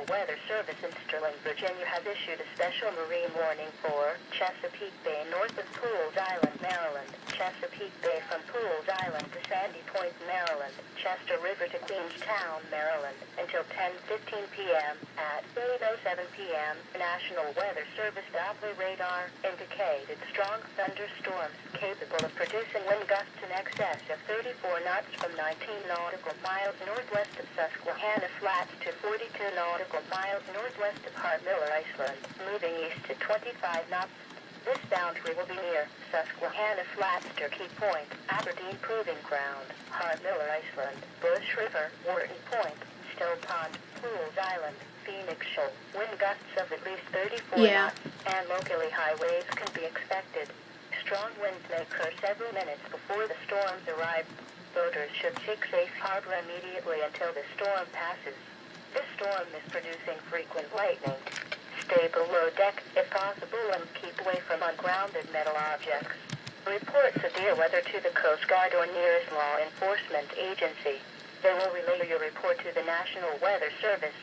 National Weather Service in Sterling, Virginia has issued a special marine warning for Chesapeake Bay north of Pools Island, Maryland, Chesapeake Bay from Pools Island to Sandy Point, Maryland, Chester River to Queenstown, Maryland, until 10:15 p.m. At 8:07 p.m., National Weather Service Doppler radar indicated strong thunderstorms capable of producing wind gusts in excess of 34 knots from 19 nautical miles northwest of Susquehanna Flats to 42 nautical miles northwest of Hartmiller, Iceland, moving east to 25 knots. This boundary will be near Susquehanna Flats, Turkey Point, Aberdeen Proving Ground, Hartmiller, Iceland, Bush River, Wharton Point, Stowe Pond, Pools Island, Phoenix Shoal. Wind gusts of at least 34 knots, and locally high waves can be expected. Strong winds may occur several minutes before the storms arrive. Boaters should seek safe harbor immediately until the storm passes. This storm is producing frequent lightning. Stay below deck if possible and keep away from ungrounded metal objects. Report severe weather to the Coast Guard or nearest law enforcement agency. They will relay your report to the National Weather Service.